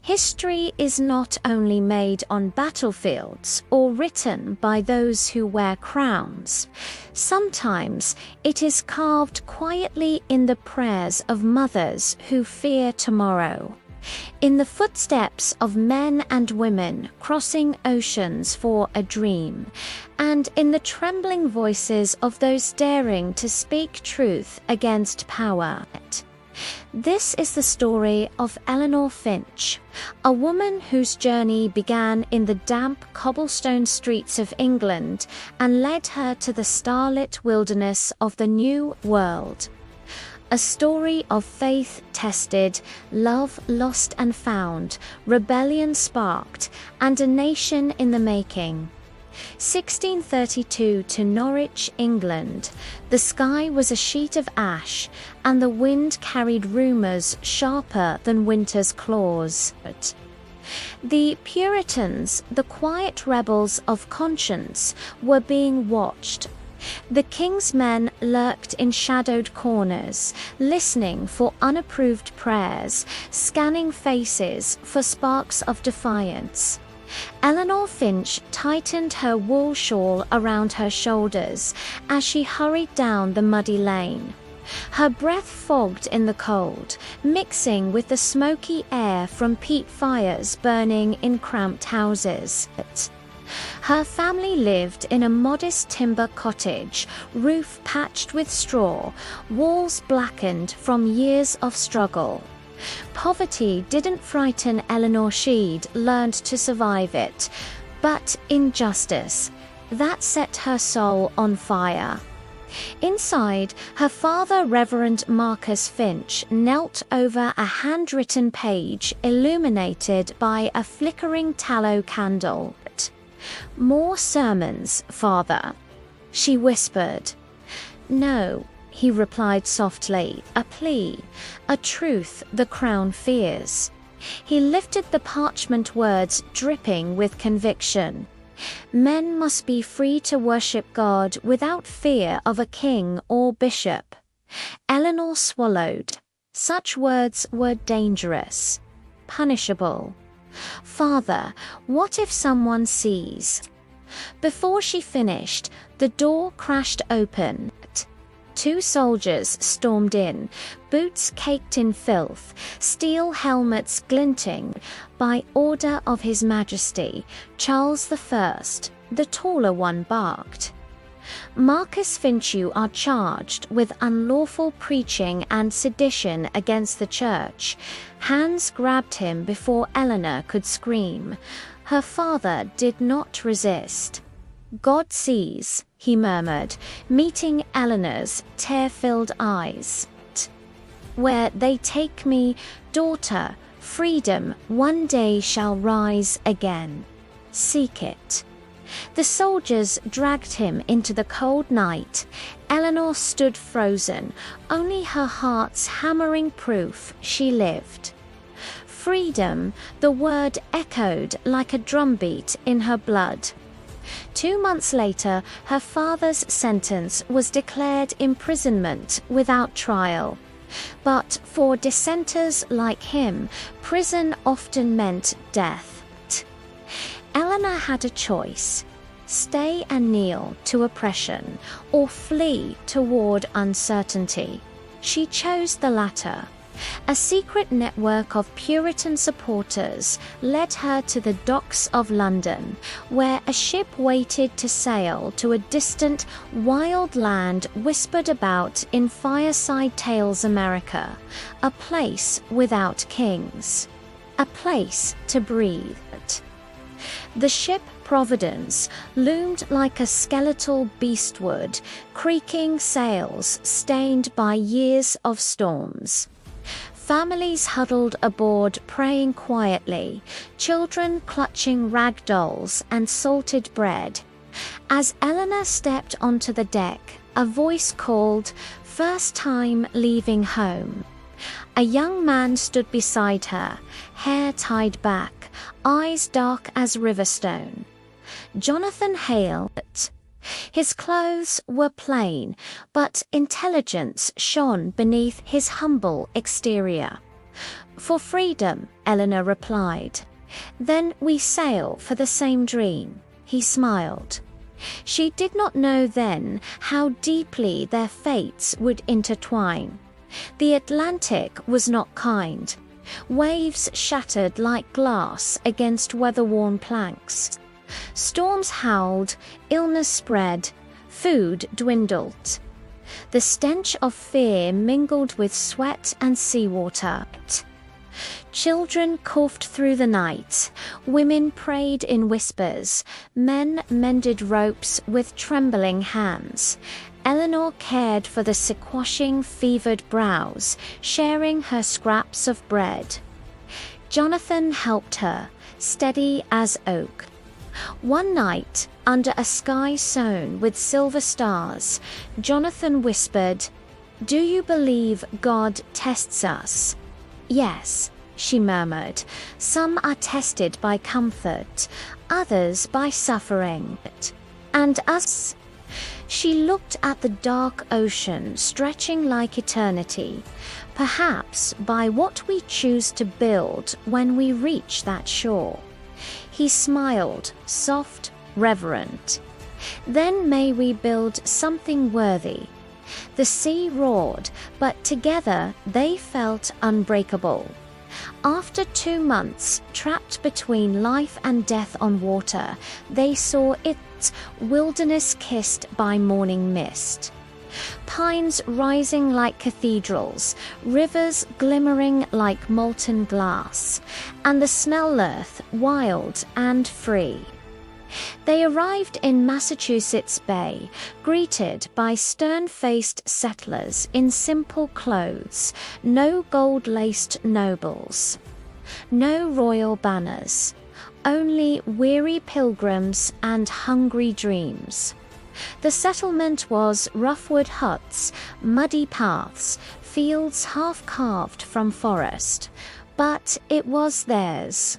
History is not only made on battlefields or written by those who wear crowns. Sometimes it is carved quietly in the prayers of mothers who fear tomorrow, in the footsteps of men and women crossing oceans for a dream, and in the trembling voices of those daring to speak truth against power. This is the story of Eleanor Finch, a woman whose journey began in the damp cobblestone streets of England and led her to the starlit wilderness of the New World. A story of faith tested, love lost and found, rebellion sparked, and a nation in the making. 1632 to Norwich, England. The sky was a sheet of ash, and the wind carried rumours sharper than winter's claws. The Puritans, the quiet rebels of conscience, were being watched. The king's men lurked in shadowed corners, listening for unapproved prayers, scanning faces for sparks of defiance. Eleanor Finch tightened her wool shawl around her shoulders as she hurried down the muddy lane. Her breath fogged in the cold, mixing with the smoky air from peat fires burning in cramped houses. Her family lived in a modest timber cottage, roof patched with straw, walls blackened from years of struggle. Poverty didn't frighten Eleanor. She'd learned to survive it, but injustice, that set her soul on fire. Inside, her father, Reverend Marcus Finch, knelt over a handwritten page illuminated by a flickering tallow candle. "More sermons, Father," she whispered. "No," he replied softly, "a plea, a truth the crown fears." He lifted the parchment words dripping with conviction. "Men must be free to worship God without fear of a king or bishop." Eleanor swallowed. Such words were dangerous, punishable. "Father, what if someone sees?" Before she finished, the door crashed open. Two soldiers stormed in, boots caked in filth, steel helmets glinting. "By order of His Majesty, Charles I," the taller one barked. "Marcus Finch, you are charged with unlawful preaching and sedition against the church." Hands grabbed him before Eleanor could scream. Her father did not resist. "God sees," he murmured, meeting Eleanor's tear-filled eyes. "Where they take me, daughter, freedom one day shall rise again. Seek it." The soldiers dragged him into the cold night. Eleanor stood frozen, only her heart's hammering proof she lived. Freedom, the word echoed like a drumbeat in her blood. 2 months later, her father's sentence was declared imprisonment without trial. But for dissenters like him, prison often meant death. Eleanor had a choice: stay and kneel to oppression, or flee toward uncertainty. She chose the latter. A secret network of Puritan supporters led her to the docks of London, where a ship waited to sail to a distant, wild land whispered about in fireside tales America, a place without kings, a place to breathe. The ship Providence loomed like a skeletal beastwood, creaking sails stained by years of storms. Families huddled aboard, praying quietly, children clutching rag dolls and salted bread. As Eleanor stepped onto the deck, a voice called, "First time leaving home." A young man stood beside her, hair tied back, eyes dark as riverstone. Jonathan Hale. His clothes were plain, but intelligence shone beneath his humble exterior. For freedom, Eleanor replied. Then we sail for the same dream, he smiled. She did not know then how deeply their fates would intertwine. The Atlantic was not kind. Waves shattered like glass against weather-worn planks. Storms howled, illness spread, food dwindled. The stench of fear mingled with sweat and seawater. Children coughed through the night, women prayed in whispers, men mended ropes with trembling hands. Eleanor cared for the sequoshing, fevered brows, sharing her scraps of bread. Jonathan helped her, steady as oak. One night, under a sky sown with silver stars, Jonathan whispered, "Do you believe God tests us?" "Yes," she murmured. "Some are tested by comfort, others by suffering. And us?" She looked at the dark ocean stretching like eternity, perhaps by what we choose to build when we reach that shore. He smiled, soft, reverent. "Then may we build something worthy." The sea roared, but together they felt unbreakable. After 2 months, trapped between life and death on water, they saw it, wilderness kissed by morning mist. Pines rising like cathedrals, rivers glimmering like molten glass, and the smell earth wild and free. They arrived in Massachusetts Bay, greeted by stern-faced settlers in simple clothes, no gold-laced nobles, no royal banners, only weary pilgrims and hungry dreams. The settlement was roughwood huts, muddy paths, fields half-carved from forest, but it was theirs.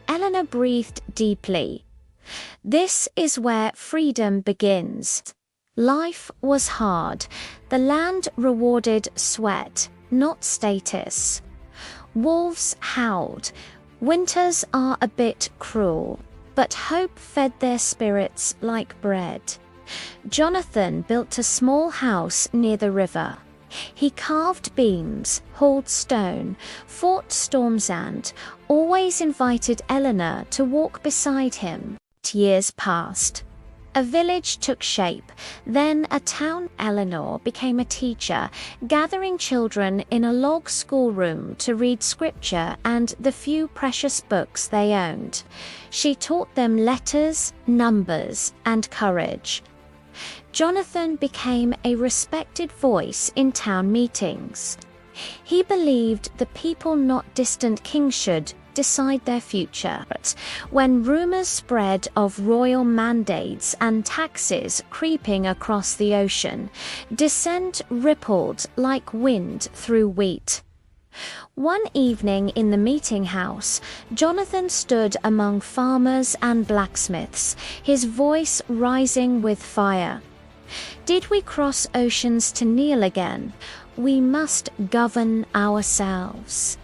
Eleanor breathed deeply. This is where freedom begins. Life was hard. The land rewarded sweat, not status. Wolves howled. Winters are a bit cruel, but hope fed their spirits like bread. Jonathan built a small house near the river. He carved beams, hauled stone, fought storms and always invited Eleanor to walk beside him. Years passed. A village took shape, then a town. Eleanor became a teacher, gathering children in a log schoolroom to read scripture and the few precious books they owned. She taught them letters, numbers, and courage. Jonathan became a respected voice in town meetings. He believed the people, not distant kings, should decide their future. But when rumors spread of royal mandates and taxes creeping across the ocean, dissent rippled like wind through wheat. One evening in the meeting house, Jonathan stood among farmers and blacksmiths, his voice rising with fire. "Did we cross oceans to kneel again? We must govern ourselves."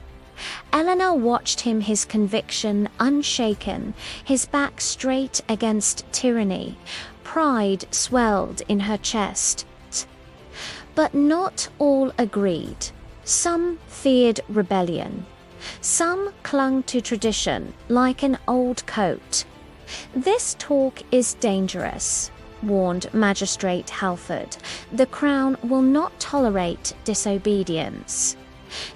Eleanor watched him, his conviction unshaken, his back straight against tyranny. Pride swelled in her chest. But not all agreed. Some feared rebellion. Some clung to tradition like an old coat. "This talk is dangerous," warned Magistrate Halford. "The Crown will not tolerate disobedience."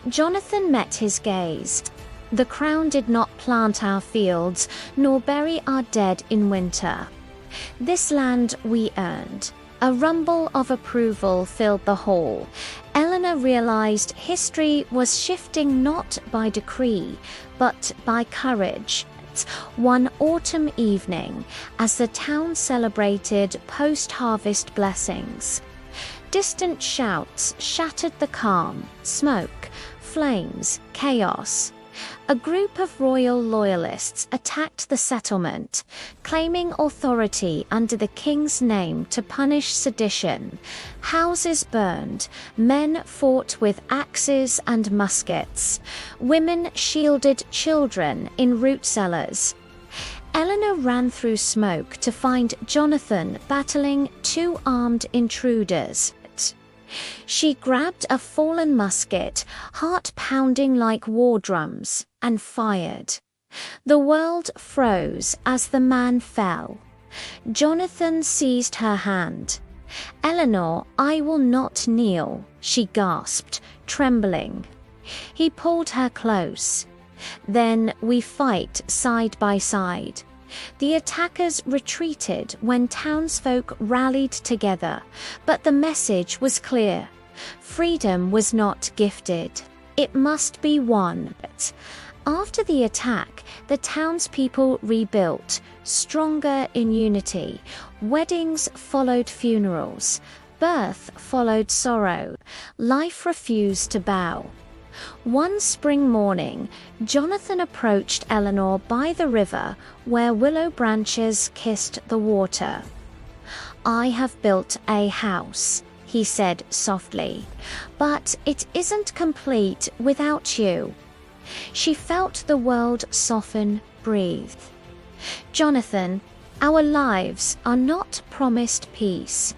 Jonathan met his gaze. "The Crown did not plant our fields, nor bury our dead in winter. This land we earned." A rumble of approval filled the hall. Eleanor realized history was shifting not by decree, but by courage. One autumn evening, as the town celebrated post-harvest blessings, distant shouts shattered the calm. Smoke, flames, chaos. A group of royal loyalists attacked the settlement, claiming authority under the king's name to punish sedition. Houses burned, men fought with axes and muskets, women shielded children in root cellars. Eleanor ran through smoke to find Jonathan battling two armed intruders. She grabbed a fallen musket, heart pounding like war drums, and fired. The world froze as the man fell. Jonathan seized her hand. "Eleanor, I will not kneel," she gasped, trembling. He pulled her close. "Then we fight side by side." The attackers retreated when townsfolk rallied together, but the message was clear. Freedom was not gifted. It must be won. After the attack, the townspeople rebuilt, stronger in unity. Weddings followed funerals. Birth followed sorrow. Life refused to bow. One spring morning, Jonathan approached Eleanor by the river where willow branches kissed the water. "I have built a house," he said softly, "but it isn't complete without you." She felt the world soften, breathe. "Jonathan, our lives are not promised peace."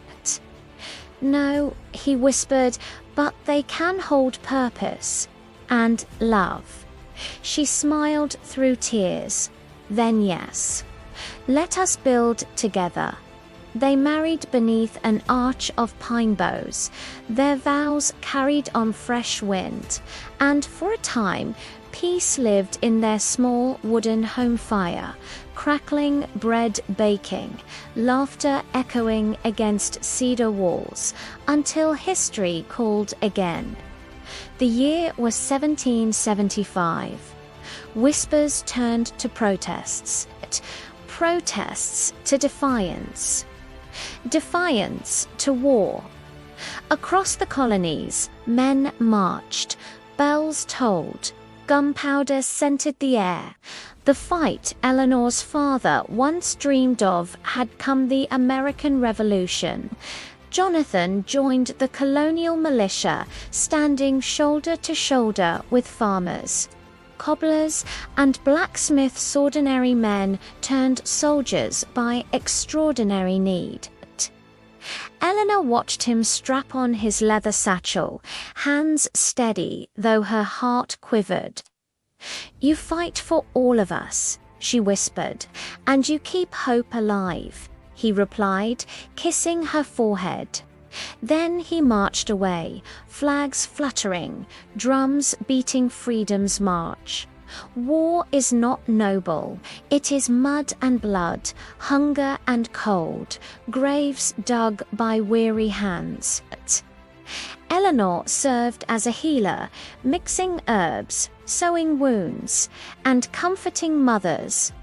"No," he whispered, "but they can hold purpose and love." She smiled through tears. "Then yes, let us build together." They married beneath an arch of pine boughs, their vows carried on fresh wind, and for a time peace lived in their small wooden home fire, crackling bread baking, laughter echoing against cedar walls, until history called again. The year was 1775. Whispers turned to protests, protests to defiance, defiance to war. Across the colonies, men marched, bells tolled, gunpowder scented the air. The fight Eleanor's father once dreamed of had come the American Revolution. Jonathan joined the colonial militia, standing shoulder to shoulder with farmers. Cobblers and blacksmiths, ordinary men turned soldiers by extraordinary need. Eleanor watched him strap on his leather satchel, hands steady though her heart quivered. "You fight for all of us," she whispered, "and you keep hope alive," he replied, kissing her forehead. Then he marched away, flags fluttering, drums beating freedom's march. War is not noble. It is mud and blood, hunger and cold, graves dug by weary hands. Eleanor served as a healer, mixing herbs, sewing wounds, and comforting mothers.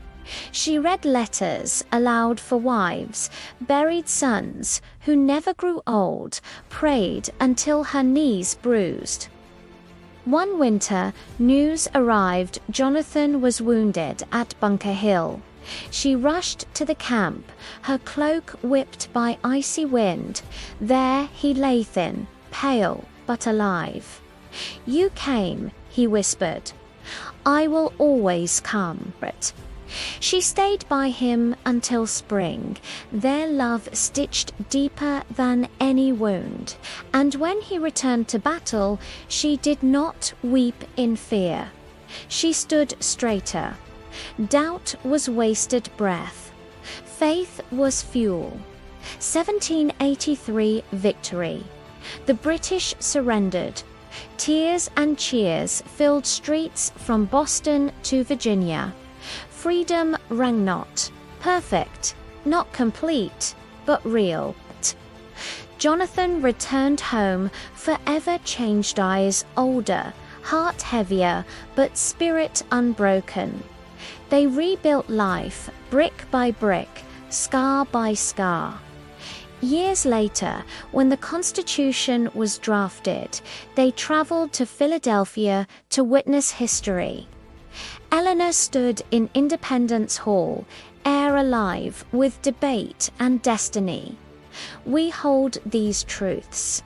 She read letters aloud for wives, buried sons who never grew old, prayed until her knees bruised. One winter, news arrived Jonathan was wounded at Bunker Hill. She rushed to the camp, her cloak whipped by icy wind. There he lay thin, pale but alive. "You came," he whispered. "I will always come." She stayed by him until spring, their love stitched deeper than any wound. And when he returned to battle, she did not weep in fear. She stood straighter. Doubt was wasted breath. Faith was fuel. 1783 victory. The British surrendered. Tears and cheers filled streets from Boston to Virginia. Freedom rang not perfect, not complete, but real. Jonathan returned home, forever changed, eyes older, heart heavier, but spirit unbroken. They rebuilt life, brick by brick, scar by scar. Years later, when the Constitution was drafted, they traveled to Philadelphia to witness history. Eleanor stood in Independence Hall, air alive with debate and destiny. We hold these truths.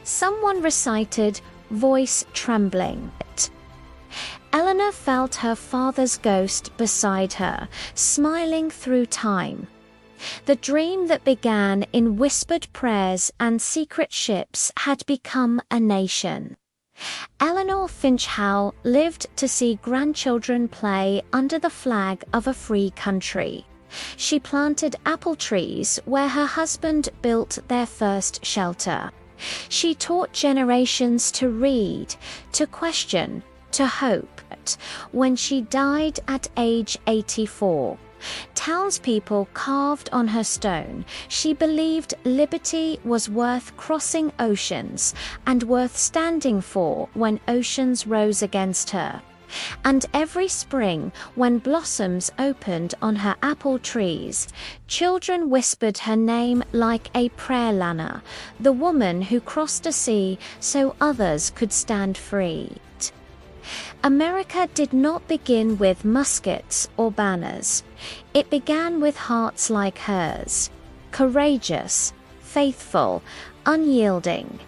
Someone recited, voice trembling. Eleanor felt her father's ghost beside her, smiling through time. The dream that began in whispered prayers and secret ships had become a nation. Eleanor Finch lived to see grandchildren play under the flag of a free country. She planted apple trees where her husband built their first shelter. She taught generations to read, to question, to hope. When she died at age 84, townspeople carved on her stone, she believed liberty was worth crossing oceans and worth standing for when oceans rose against her. And every spring, when blossoms opened on her apple trees, children whispered her name like a prayer lanna, the woman who crossed a sea so others could stand free. America did not begin with muskets or banners. It began with hearts like hers, courageous, faithful, unyielding.